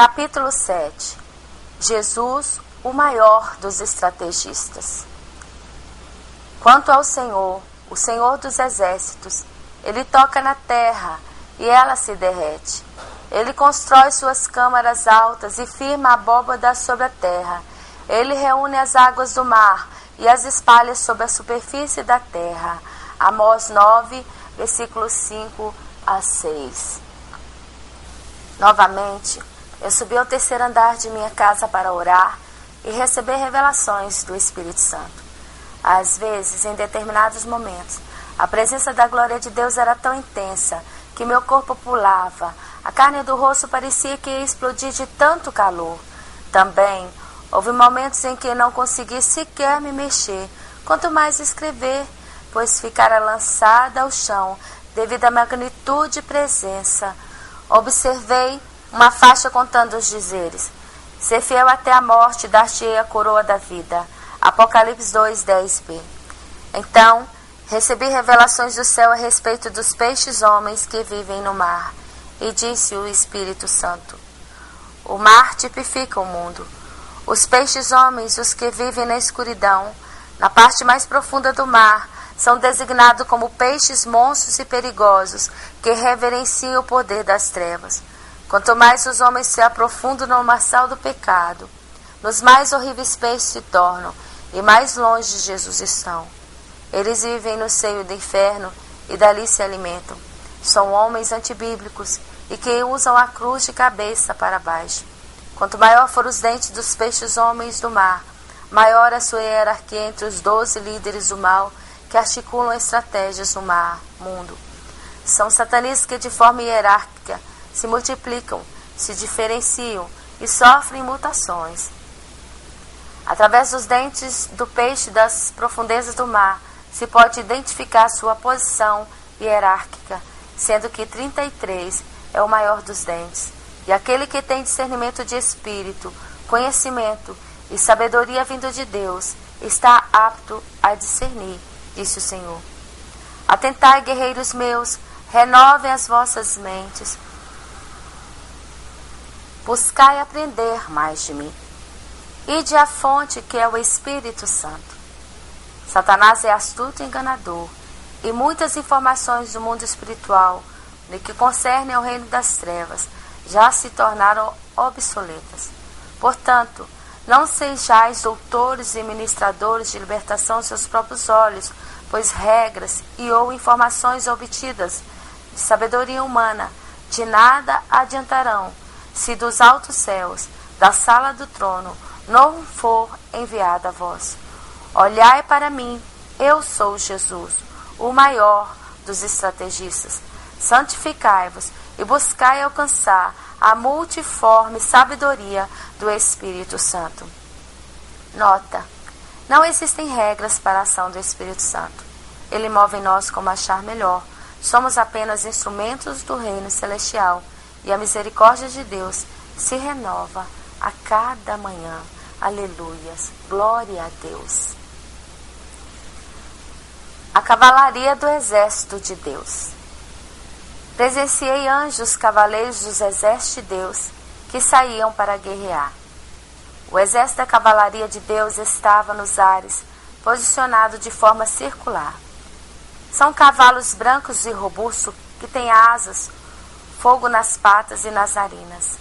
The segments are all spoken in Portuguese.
Capítulo 7. Jesus, o maior dos estrategistas. Quanto ao Senhor, o Senhor dos exércitos, Ele toca na terra e ela se derrete. Ele constrói suas câmaras altas e firma a abóbada sobre a terra. Ele reúne as águas do mar e as espalha sobre a superfície da terra. Amós 9, versículos 5 a 6. Novamente, eu subi ao terceiro andar de minha casa para orar e receber revelações do Espírito Santo. Às vezes, em determinados momentos, a presença da glória de Deus era tão intensa que meu corpo pulava, a carne do rosto parecia que ia explodir de tanto calor. Também houve momentos em que não consegui sequer me mexer, quanto mais escrever, pois ficara lançada ao chão devido à magnitude e presença. Observei uma faixa contando os dizeres: ser fiel até a morte, dar-te-ei a coroa da vida. Apocalipse 2, 10b. Então, recebi revelações do céu a respeito dos peixes homens que vivem no mar. E disse o Espírito Santo: o mar tipifica o mundo. Os peixes homens, os que vivem na escuridão, na parte mais profunda do mar, são designados como peixes monstros e perigosos, que reverenciam o poder das trevas. Quanto mais os homens se aprofundam no lamaçal do pecado, nos mais horríveis peixes se tornam, e mais longe de Jesus estão. Eles vivem no seio do inferno e dali se alimentam. São homens antibíblicos e que usam a cruz de cabeça para baixo. Quanto maior for os dentes dos peixes homens do mar, maior a sua hierarquia entre os 12 líderes do mal que articulam estratégias no mundo. São satanistas que de forma hierárquica se multiplicam, se diferenciam e sofrem mutações. Através dos dentes do peixe das profundezas do mar, se pode identificar sua posição hierárquica, sendo que 33 é o maior dos dentes. E aquele que tem discernimento de espírito, conhecimento e sabedoria vindo de Deus, está apto a discernir, disse o Senhor. Atentai, guerreiros meus, renovem as vossas mentes. Buscai aprender mais de mim. Ide à fonte que é o Espírito Santo. Satanás é astuto e enganador, e muitas informações do mundo espiritual, no que concerne ao reino das trevas, já se tornaram obsoletas. Portanto, não sejais doutores e ministradores de libertação aos seus próprios olhos, pois regras ou informações obtidas de sabedoria humana de nada adiantarão, se dos altos céus, da sala do trono, não for enviada a vós. Olhai para mim, eu sou Jesus, o maior dos estrategistas. Santificai-vos e buscai alcançar a multiforme sabedoria do Espírito Santo. Nota: não existem regras para a ação do Espírito Santo. Ele move em nós como achar melhor. Somos apenas instrumentos do reino celestial e a misericórdia de Deus se renova a cada manhã. Aleluias, glória a Deus. A cavalaria do exército de Deus. Presenciei anjos cavaleiros dos exércitos de Deus que saíam para guerrear. O exército da cavalaria de Deus estava nos ares, posicionado de forma circular. São cavalos brancos e robustos que têm asas, fogo nas patas e nas narinas.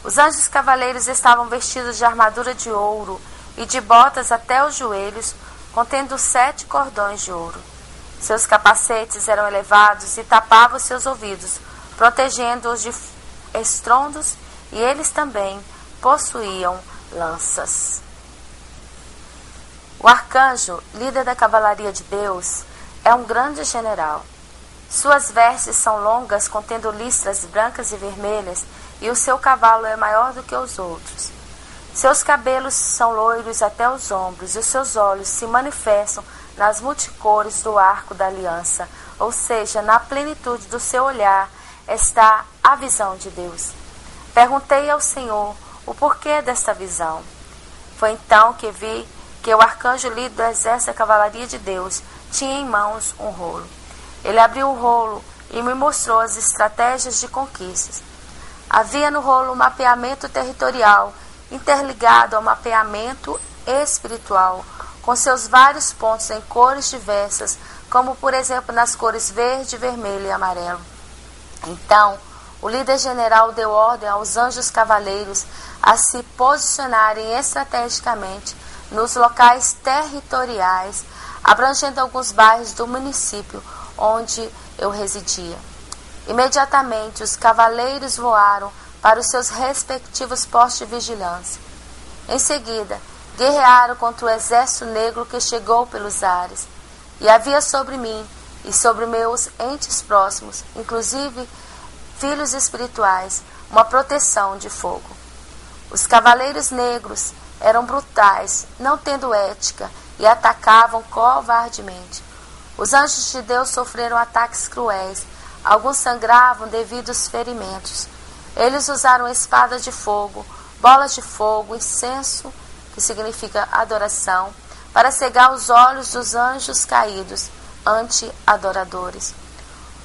Os anjos cavaleiros estavam vestidos de armadura de ouro e de botas até os joelhos, contendo 7 cordões de ouro. Seus capacetes eram elevados e tapavam seus ouvidos, protegendo-os de estrondos, e eles também possuíam lanças. O arcanjo, líder da cavalaria de Deus, é um grande general. Suas vestes são longas, contendo listras brancas e vermelhas, e o seu cavalo é maior do que os outros. Seus cabelos são loiros até os ombros, e os seus olhos se manifestam nas multicores do arco da aliança, ou seja, na plenitude do seu olhar está a visão de Deus. Perguntei ao Senhor o porquê desta visão. Foi então que vi que o arcanjo líder do exército da cavalaria de Deus tinha em mãos um rolo. Ele abriu o rolo e me mostrou as estratégias de conquistas. Havia no rolo um mapeamento territorial interligado ao mapeamento espiritual, com seus vários pontos em cores diversas, como por exemplo nas cores verde, vermelho e amarelo. Então, o líder general deu ordem aos anjos cavaleiros a se posicionarem estrategicamente nos locais territoriais, abrangendo alguns bairros do município onde eu residia. Imediatamente, os cavaleiros voaram para os seus respectivos postos de vigilância. Em seguida, guerrearam contra o exército negro que chegou pelos ares, e havia sobre mim e sobre meus entes próximos, inclusive filhos espirituais, uma proteção de fogo. Os cavaleiros negros eram brutais, não tendo ética, e atacavam covardemente. Os anjos de Deus sofreram ataques cruéis, alguns sangravam devido aos ferimentos. Eles usaram espadas de fogo, bolas de fogo, incenso, que significa adoração, para cegar os olhos dos anjos caídos, anti-adoradores.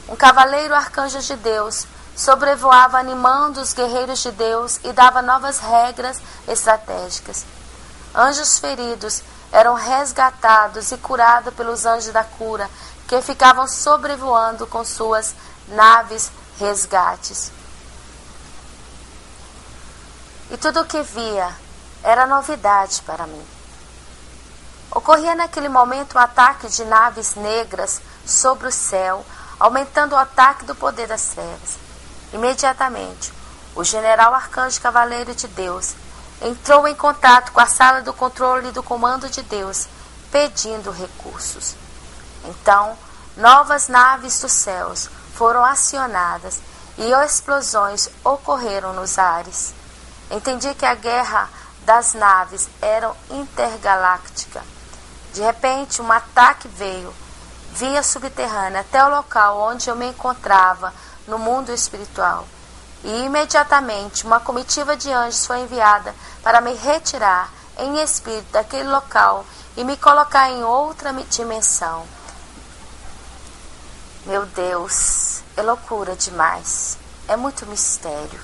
Um cavaleiro arcanjo de Deus sobrevoava animando os guerreiros de Deus e dava novas regras estratégicas. Anjos feridos eram resgatados e curados pelos anjos da cura, que ficavam sobrevoando com suas naves resgates. E tudo o que via era novidade para mim. Ocorria naquele momento um ataque de naves negras sobre o céu, aumentando o ataque do poder das trevas. Imediatamente, o general arcanjo cavaleiro de Deus entrou em contato com a sala do controle e do comando de Deus, pedindo recursos. Então, novas naves dos céus foram acionadas e explosões ocorreram nos ares. Entendi que a guerra das naves era intergaláctica. De repente, um ataque veio, via subterrânea, até o local onde eu me encontrava, no mundo espiritual. E imediatamente uma comitiva de anjos foi enviada para me retirar em espírito daquele local e me colocar em outra dimensão. Meu Deus, é loucura demais. É muito mistério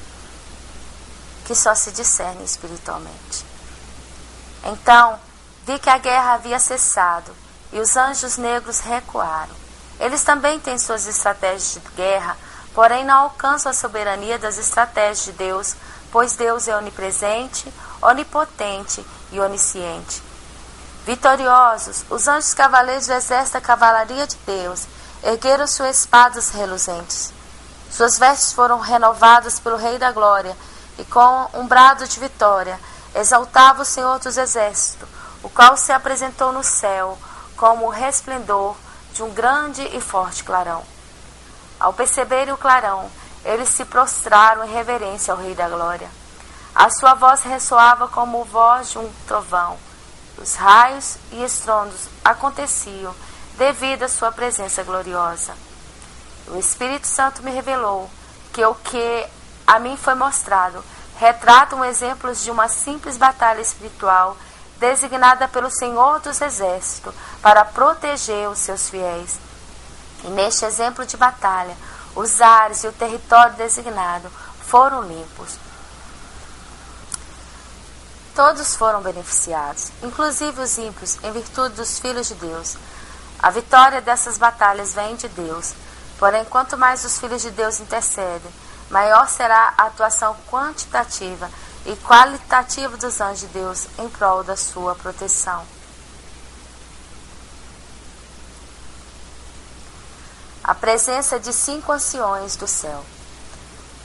que só se discerne espiritualmente. Então, vi que a guerra havia cessado e os anjos negros recuaram. Eles também têm suas estratégias de guerra, porém não alcançam a soberania das estratégias de Deus, pois Deus é onipresente, onipotente e onisciente. Vitoriosos, os anjos cavaleiros do exército da cavalaria de Deus ergueram suas espadas reluzentes. Suas vestes foram renovadas pelo Rei da Glória, e com um brado de vitória exaltava o Senhor dos Exércitos, o qual se apresentou no céu como o resplendor de um grande e forte clarão. Ao perceberem o clarão, eles se prostraram em reverência ao Rei da Glória. A sua voz ressoava como a voz de um trovão. Os raios e estrondos aconteciam devido à sua presença gloriosa. O Espírito Santo me revelou que o que a mim foi mostrado retratam exemplos de uma simples batalha espiritual designada pelo Senhor dos Exércitos para proteger os seus fiéis. E neste exemplo de batalha, os ares e o território designado foram limpos. Todos foram beneficiados, inclusive os ímpios, em virtude dos filhos de Deus. A vitória dessas batalhas vem de Deus, porém, quanto mais os filhos de Deus intercedem, maior será a atuação quantitativa e qualitativa dos anjos de Deus em prol da sua proteção. A presença de 5 anciões do céu.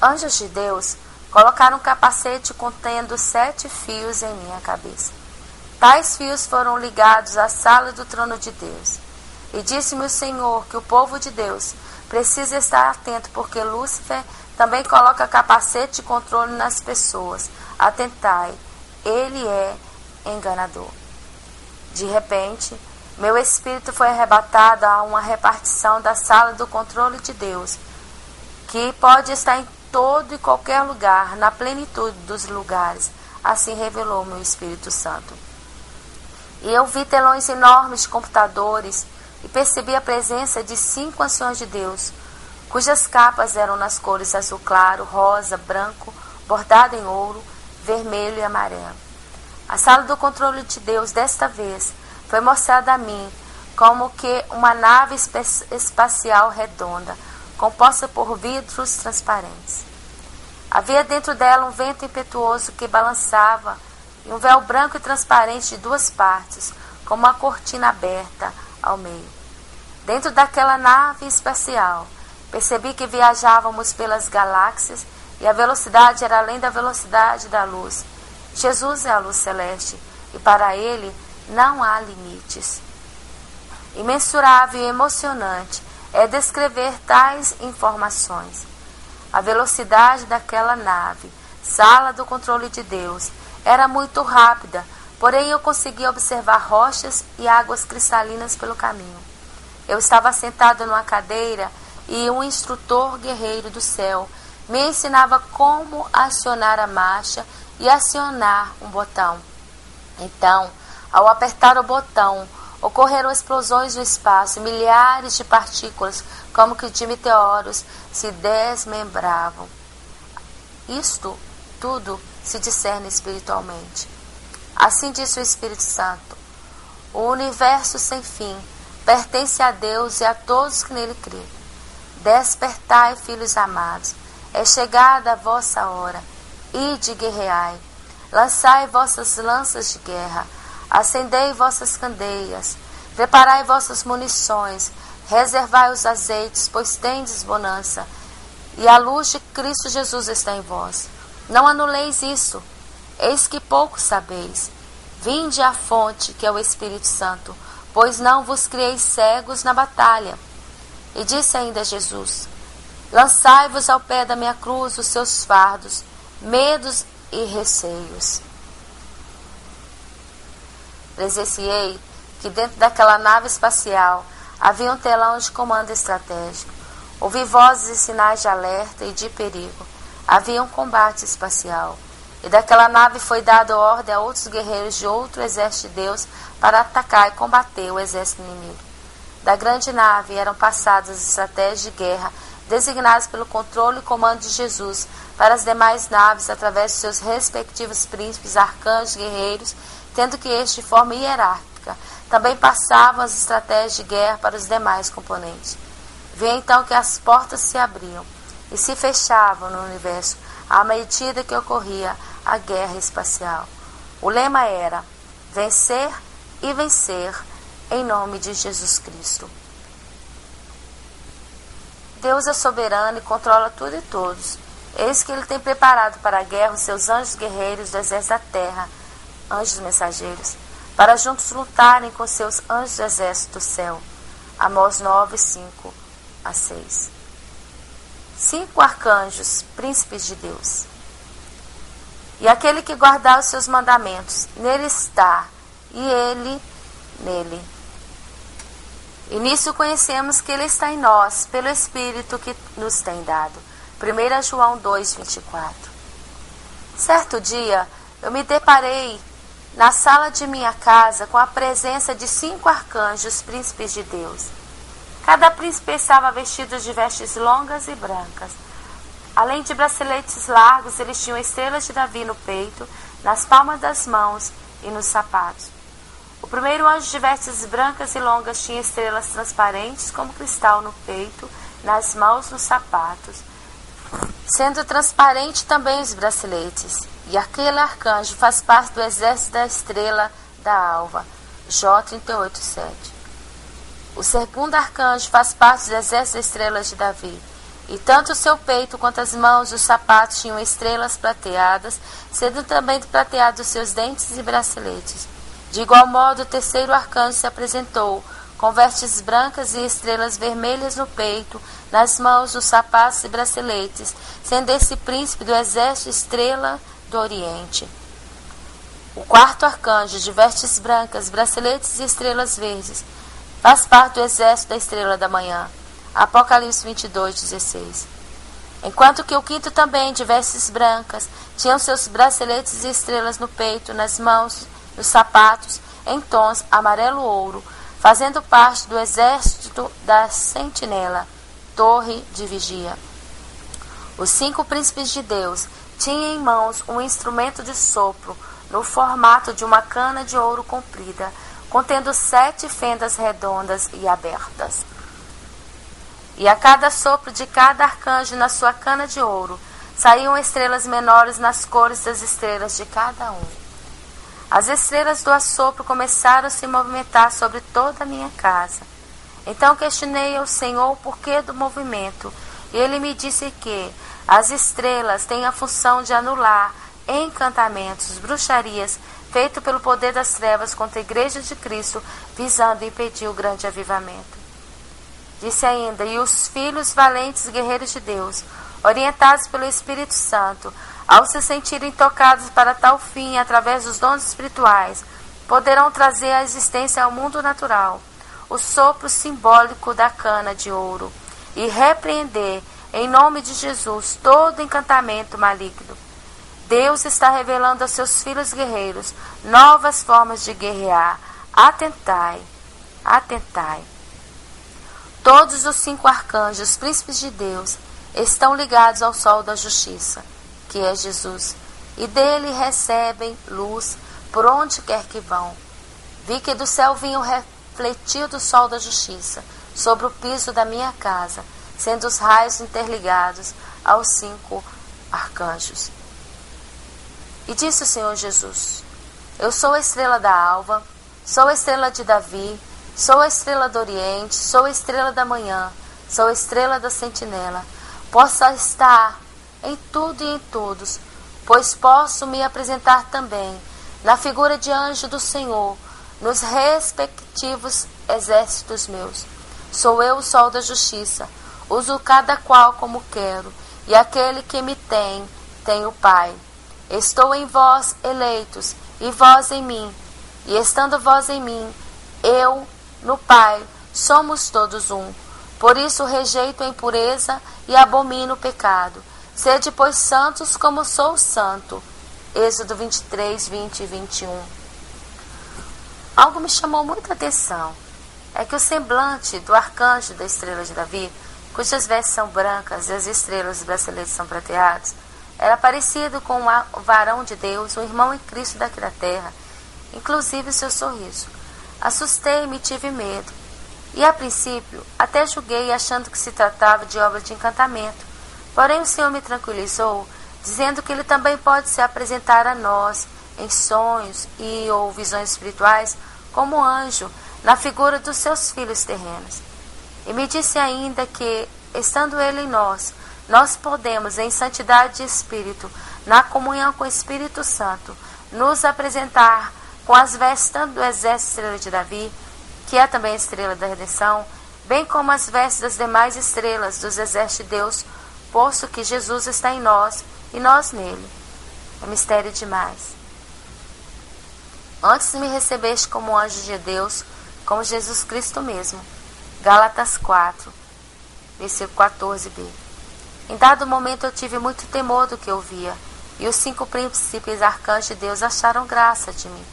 Anjos de Deus colocaram um capacete contendo 7 fios em minha cabeça. Tais fios foram ligados à sala do trono de Deus. E disse-me o Senhor que o povo de Deus precisa estar atento, porque Lúcifer também coloca capacete de controle nas pessoas. Atentai, ele é enganador. De repente, meu espírito foi arrebatado a uma repartição da sala do controle de Deus, que pode estar em todo e qualquer lugar, na plenitude dos lugares. Assim revelou meu Espírito Santo. E eu vi telões enormes de computadores e percebi a presença de 5 anciões de Deus, cujas capas eram nas cores azul claro, rosa, branco, bordado em ouro, vermelho e amarelo. A sala do controle de Deus, desta vez, foi mostrada a mim como que uma nave espacial redonda, composta por vidros transparentes. Havia dentro dela um vento impetuoso que balançava e um véu branco e transparente de duas partes, como uma cortina aberta ao meio. Dentro daquela nave espacial, percebi que viajávamos pelas galáxias e a velocidade era além da velocidade da luz. Jesus é a luz celeste e para ele não há limites. Imensurável e emocionante é descrever tais informações. A velocidade daquela nave, sala do controle de Deus, era muito rápida, porém eu conseguia observar rochas e águas cristalinas pelo caminho. Eu estava sentado numa cadeira e um instrutor guerreiro do céu me ensinava como acionar a marcha e acionar um botão. Então, ao apertar o botão, ocorreram explosões no espaço e milhares de partículas, como que de meteoros, se desmembravam. Isto tudo se discerne espiritualmente. Assim disse o Espírito Santo: o universo sem fim pertence a Deus e a todos que nele crêem. Despertai, filhos amados, é chegada a vossa hora. Ide, guerreai, lançai vossas lanças de guerra, acendei vossas candeias, preparai vossas munições, reservai os azeites, pois tendes bonança, e a luz de Cristo Jesus está em vós. Não anuleis isso, eis que pouco sabeis. Vinde à fonte, que é o Espírito Santo, pois não vos crieis cegos na batalha. E disse ainda Jesus: lançai-vos ao pé da minha cruz os seus fardos, medos e receios. Presenciei que dentro daquela nave espacial havia um telão de comando estratégico. Ouvi vozes e sinais de alerta e de perigo. Havia um combate espacial. E daquela nave foi dada ordem a outros guerreiros de outro exército de Deus para atacar e combater o exército inimigo. Da grande nave eram passadas as estratégias de guerra designadas pelo controle e comando de Jesus para as demais naves através de seus respectivos príncipes, arcanjos, guerreiros, tendo que estes, de forma hierárquica, também passavam as estratégias de guerra para os demais componentes. Vi então que as portas se abriam e se fechavam no universo à medida que ocorria a guerra espacial. O lema era: vencer e vencer em nome de Jesus Cristo. Deus é soberano e controla tudo e todos. Eis que Ele tem preparado para a guerra os seus anjos guerreiros do exército da terra, anjos mensageiros, para juntos lutarem com seus anjos do exército do céu. Amós 9, 5 a 6. 5 arcanjos, príncipes de Deus. E aquele que guardar os seus mandamentos, nele está, e ele nele. E nisso conhecemos que ele está em nós, pelo Espírito que nos tem dado. 1 João 2, 24. Certo dia, eu me deparei na sala de minha casa com a presença de 5 arcanjos, príncipes de Deus. Cada príncipe estava vestido de vestes longas e brancas. Além de braceletes largos, eles tinham estrelas de Davi no peito, nas palmas das mãos e nos sapatos. O primeiro anjo de vestes brancas e longas tinha estrelas transparentes como cristal no peito, nas mãos, nos sapatos, sendo transparente também os braceletes. E aquele arcanjo faz parte do exército da estrela da alva. Jó 38, 7. O segundo arcanjo faz parte do exército das estrelas de Davi. E tanto o seu peito quanto as mãos e os sapatos tinham estrelas prateadas, sendo também prateados os seus dentes e braceletes. De igual modo, o terceiro arcanjo se apresentou, com vestes brancas e estrelas vermelhas no peito, nas mãos, nos sapatos e braceletes, sendo esse príncipe do exército estrela do Oriente. O quarto arcanjo, de vestes brancas, braceletes e estrelas verdes, faz parte do exército da estrela da manhã. Apocalipse 22, 16. Enquanto que o quinto também, de vestes brancas, tinha seus braceletes e estrelas no peito, nas mãos, nos sapatos, em tons amarelo-ouro, fazendo parte do exército da sentinela. torre de vigia. Os 5 príncipes de Deus tinham em mãos um instrumento de sopro no formato de uma cana de ouro comprida, contendo 7 fendas redondas e abertas. E a cada sopro de cada arcanjo na sua cana de ouro saíam estrelas menores nas cores das estrelas de cada um. As estrelas do assopro começaram a se movimentar sobre toda a minha casa. Então questionei ao Senhor o porquê do movimento, e ele me disse que as estrelas têm a função de anular encantamentos, bruxarias, feito pelo poder das trevas contra a Igreja de Cristo, visando impedir o grande avivamento. Disse ainda, e os filhos valentes guerreiros de Deus, orientados pelo Espírito Santo, ao se sentirem tocados para tal fim através dos dons espirituais, poderão trazer à existência ao mundo natural o sopro simbólico da cana de ouro e repreender, em nome de Jesus, todo encantamento maligno. Deus está revelando aos seus filhos guerreiros novas formas de guerrear. Atentai, atentai. Todos os 5 arcanjos, príncipes de Deus, estão ligados ao sol da justiça, que é Jesus, e dele recebem luz por onde quer que vão. Vi que do céu vinha o refletir do sol da justiça sobre o piso da minha casa, sendo os raios interligados aos 5 arcanjos. E disse o Senhor Jesus, eu sou a estrela da alva, sou a estrela de Davi, sou a estrela do oriente, sou a estrela da manhã, sou a estrela da sentinela. Posso estar em tudo e em todos, pois posso me apresentar também na figura de anjo do Senhor, nos respectivos exércitos meus. Sou eu o sol da justiça, uso cada qual como quero, e aquele que me tem o Pai. Estou em vós, eleitos, e vós em mim, e estando vós em mim, eu no Pai, somos todos um. Por isso rejeito a impureza e abomino o pecado. Sede, pois, santos como sou santo. Êxodo 23, 20 e 21. Algo me chamou muita atenção. É que o semblante do arcanjo da estrela de Davi, cujas vestes são brancas e as estrelas dos braceletes são prateados, era parecido com o varão de Deus, o irmão em Cristo daqui da terra, inclusive o seu sorriso. Assustei-me e tive medo. E a princípio, até julguei achando que se tratava de obra de encantamento. Porém o Senhor me tranquilizou, dizendo que Ele também pode se apresentar a nós, em sonhos e ou visões espirituais, como anjo, na figura dos seus filhos terrenos. E me disse ainda que, estando Ele em nós, nós podemos, em santidade de espírito, na comunhão com o Espírito Santo, nos apresentar com as vestes tanto do exército estrela de Davi, que é também a estrela da redenção, bem como as vestes das demais estrelas dos exércitos de Deus, posto que Jesus está em nós e nós nele. É mistério demais. Antes me recebeste como anjo de Deus, como Jesus Cristo mesmo. Gálatas 4, versículo 14b. Em dado momento eu tive muito temor do que eu via, e os 5 príncipes arcanjos de Deus acharam graça de mim.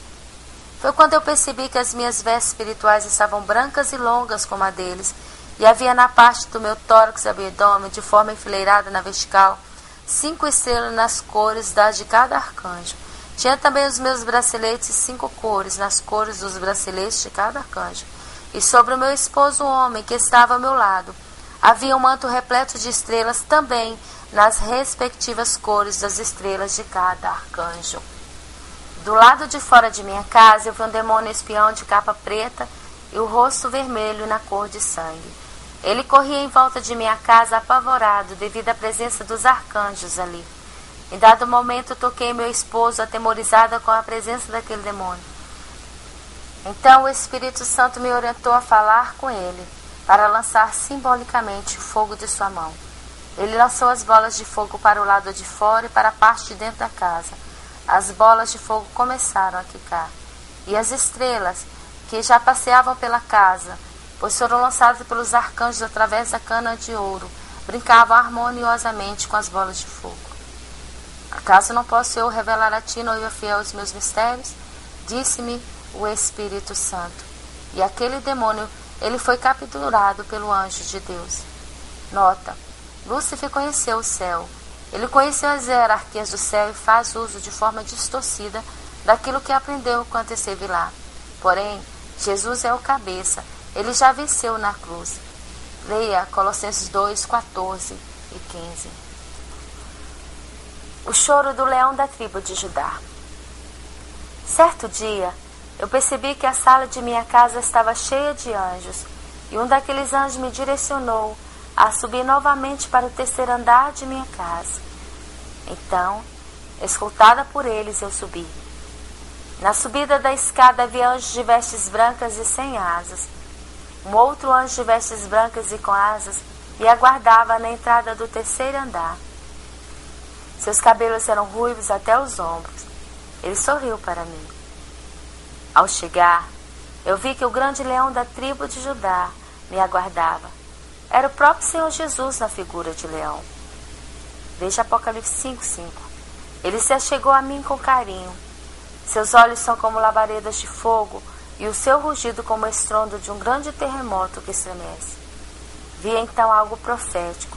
Foi quando eu percebi que as minhas vestes espirituais estavam brancas e longas como a deles, e havia na parte do meu tórax e abdômen, de forma enfileirada na vertical, 5 estrelas nas cores das de cada arcanjo. Tinha também os meus braceletes 5 cores, nas cores dos braceletes de cada arcanjo. E sobre o meu esposo, o homem que estava ao meu lado, havia um manto repleto de estrelas também nas respectivas cores das estrelas de cada arcanjo. Do lado de fora de minha casa eu vi um demônio espião de capa preta e o rosto vermelho na cor de sangue. Ele corria em volta de minha casa apavorado devido à presença dos arcanjos ali. Em dado momento toquei meu esposo atemorizada com a presença daquele demônio. Então o Espírito Santo me orientou a falar com ele, para lançar simbolicamente o fogo de sua mão. Ele lançou as bolas de fogo para o lado de fora e para a parte de dentro da casa. As bolas de fogo começaram a quicar, e as estrelas, que já passeavam pela casa, pois foram lançadas pelos arcanjos através da cana de ouro, brincavam harmoniosamente com as bolas de fogo. Acaso não posso eu revelar a ti, noiva fiel, os meus mistérios? Disse-me o Espírito Santo. E aquele demônio, ele foi capturado pelo anjo de Deus. Nota: Lúcifer conheceu o céu. Ele conheceu as hierarquias do céu e faz uso de forma distorcida daquilo que aprendeu quando esteve lá. Porém, Jesus é o cabeça. Ele já venceu na cruz. Leia Colossenses 2, 14 e 15. O choro do leão da tribo de Judá. Certo dia, eu percebi que a sala de minha casa estava cheia de anjos, e um daqueles anjos me direcionou a subir novamente para o terceiro andar de minha casa. Então, escoltada por eles, eu subi. Na subida da escada havia anjos de vestes brancas e sem asas. Um outro anjo de vestes brancas e com asas me aguardava na entrada do terceiro andar. Seus cabelos eram ruivos até os ombros. Ele sorriu para mim. Ao chegar, eu vi que o grande leão da tribo de Judá me aguardava. Era o próprio Senhor Jesus na figura de leão. Veja Apocalipse 5:5. Ele se achegou a mim com carinho. Seus olhos são como labaredas de fogo e o seu rugido como o estrondo de um grande terremoto que estremece. Vi então algo profético.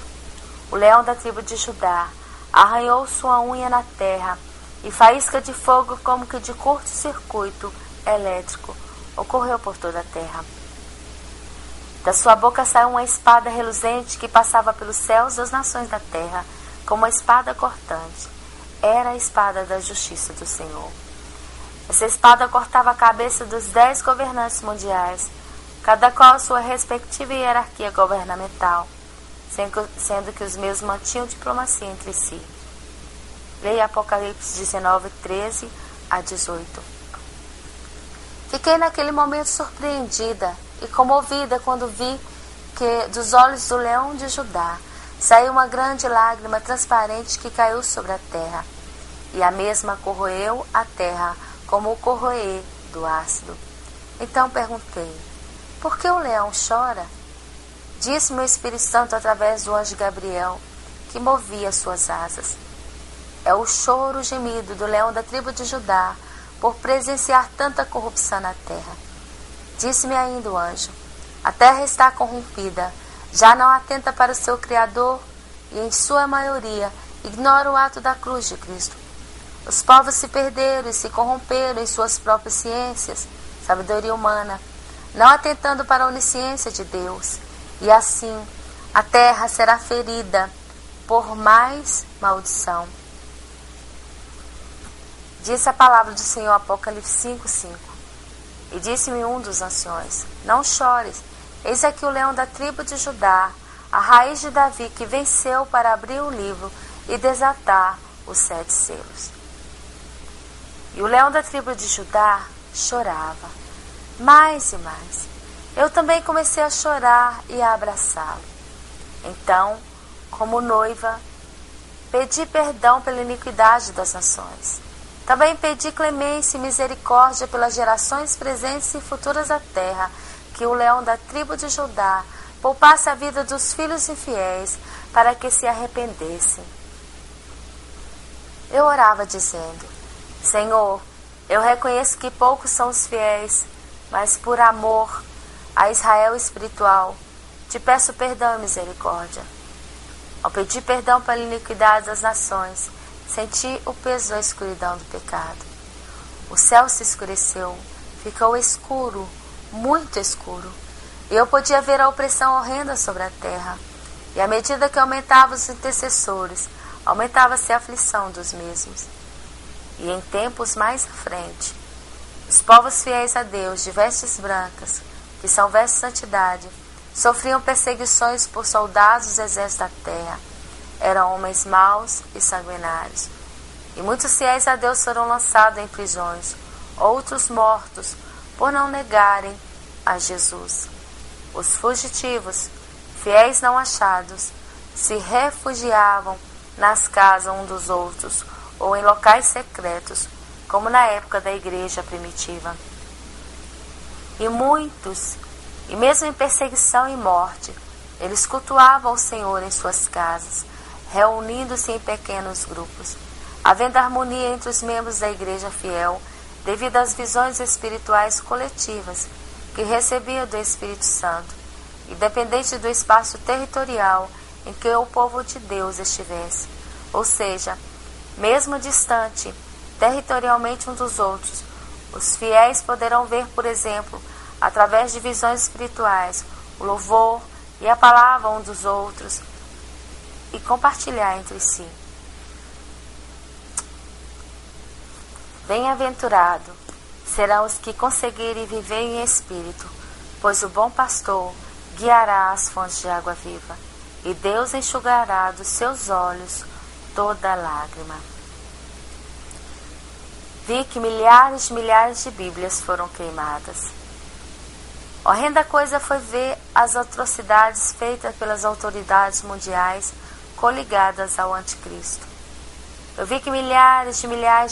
O leão da tribo de Judá arranhou sua unha na terra e faísca de fogo como que de curto-circuito elétrico ocorreu por toda a terra. Da sua boca saiu uma espada reluzente que passava pelos céus das nações da terra, como uma espada cortante. Era a espada da justiça do Senhor. Essa espada cortava a cabeça dos 10 governantes mundiais, cada qual a sua respectiva hierarquia governamental, sendo que os mesmos mantinham diplomacia entre si. Leia Apocalipse 19, 13 a 18. Fiquei naquele momento surpreendida e comovida quando vi que dos olhos do leão de Judá saiu uma grande lágrima transparente que caiu sobre a terra, e a mesma corroeu a terra como o corroer do ácido. Então perguntei: por que o leão chora? Disse-me o Espírito Santo através do anjo Gabriel, que movia suas asas. É o choro, o gemido do leão da tribo de Judá por presenciar tanta corrupção na terra. Disse-me ainda o anjo: a terra está corrompida, já não atenta para o seu Criador e, em sua maioria, ignora o ato da cruz de Cristo. Os povos se perderam e se corromperam em suas próprias ciências, sabedoria humana, não atentando para a onisciência de Deus. E assim, a terra será ferida por mais maldição. Disse a palavra do Senhor, Apocalipse 5:5. E disse-me um dos anciões: não chores, eis aqui o leão da tribo de Judá, a raiz de Davi, que venceu para abrir o livro e desatar os 7 selos. E o leão da tribo de Judá chorava, mais e mais. Eu também comecei a chorar e a abraçá-lo. Então, como noiva, pedi perdão pela iniquidade das nações. Também pedi clemência e misericórdia pelas gerações presentes e futuras da terra, que o leão da tribo de Judá poupasse a vida dos filhos infiéis, para que se arrependessem. Eu orava dizendo: Senhor, eu reconheço que poucos são os fiéis, mas por amor a Israel espiritual, te peço perdão e misericórdia. Ao pedir perdão pela iniquidade das nações, senti o peso da escuridão do pecado. O céu se escureceu, ficou escuro, muito escuro, e eu podia ver a opressão horrenda sobre a terra. E à medida que aumentavam os intercessores, aumentava-se a aflição dos mesmos. E em tempos mais à frente, os povos fiéis a Deus, de vestes brancas, que são vestes de santidade, sofriam perseguições por soldados dos exércitos da terra. Eram homens maus e sanguinários. E muitos fiéis a Deus foram lançados em prisões, outros mortos, por não negarem a Jesus. Os fugitivos, fiéis não achados, se refugiavam nas casas uns dos outros, ou em locais secretos, como na época da igreja primitiva. E muitos, e mesmo em perseguição e morte, eles cultuavam o Senhor em suas casas, reunindo-se em pequenos grupos, havendo harmonia entre os membros da igreja fiel, devido às visões espirituais coletivas que recebiam do Espírito Santo, independente do espaço territorial em que o povo de Deus estivesse. Ou seja, mesmo distante territorialmente uns dos outros, os fiéis poderão ver, por exemplo, através de visões espirituais, o louvor e a palavra uns dos outros e compartilhar entre si. Bem-aventurado serão os que conseguirem viver em espírito, pois o bom pastor guiará as fontes de água viva, e Deus enxugará dos seus olhos toda lágrima. Vi que milhares e milhares de Bíblias foram queimadas. Horrenda coisa foi ver as atrocidades feitas pelas autoridades mundiais coligadas ao anticristo. Eu vi que milhares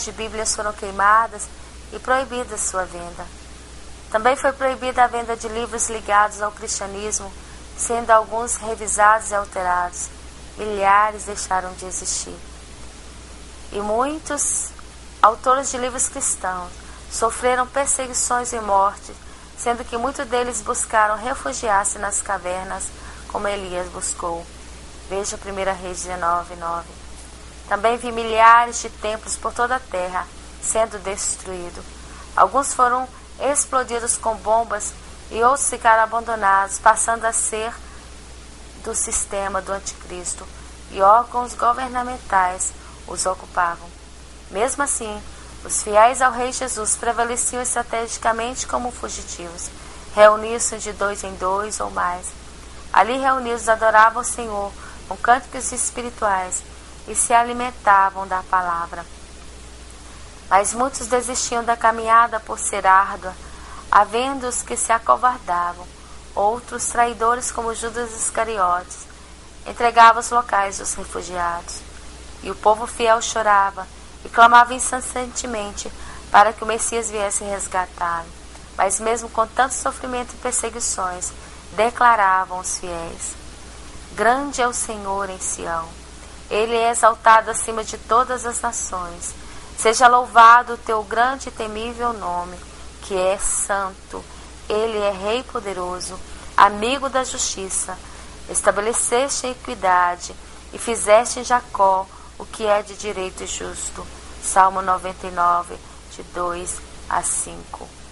de Bíblias foram queimadas e proibida sua venda. Também foi proibida a venda de livros ligados ao cristianismo, sendo alguns revisados e alterados. Milhares deixaram de existir. E muitos autores de livros cristãos sofreram perseguições e morte, sendo que muitos deles buscaram refugiar-se nas cavernas, como Elias buscou. Veja 1 Reis 19:9. Também vi milhares de templos por toda a terra sendo destruídos. Alguns foram explodidos com bombas e outros ficaram abandonados, passando a ser do sistema do anticristo, e órgãos governamentais os ocupavam. Mesmo assim, os fiéis ao Rei Jesus prevaleciam estrategicamente como fugitivos. Reuniam-se de 2 em 2 ou mais. Ali reunidos adoravam o Senhor com cânticos espirituais e se alimentavam da palavra. Mas muitos desistiam da caminhada por ser árdua, havendo os que se acovardavam. Outros, traidores como Judas Iscariotes, entregavam os locais dos refugiados. E o povo fiel chorava e clamava incessantemente para que o Messias viesse resgatá-lo. Mas mesmo com tanto sofrimento e perseguições, declaravam os fiéis: grande é o Senhor em Sião. Ele é exaltado acima de todas as nações. Seja louvado o teu grande e temível nome, que é santo. Ele é Rei poderoso, amigo da justiça. Estabeleceste a equidade e fizeste em Jacó o que é de direito e justo. Salmo 99, de 2 a 5.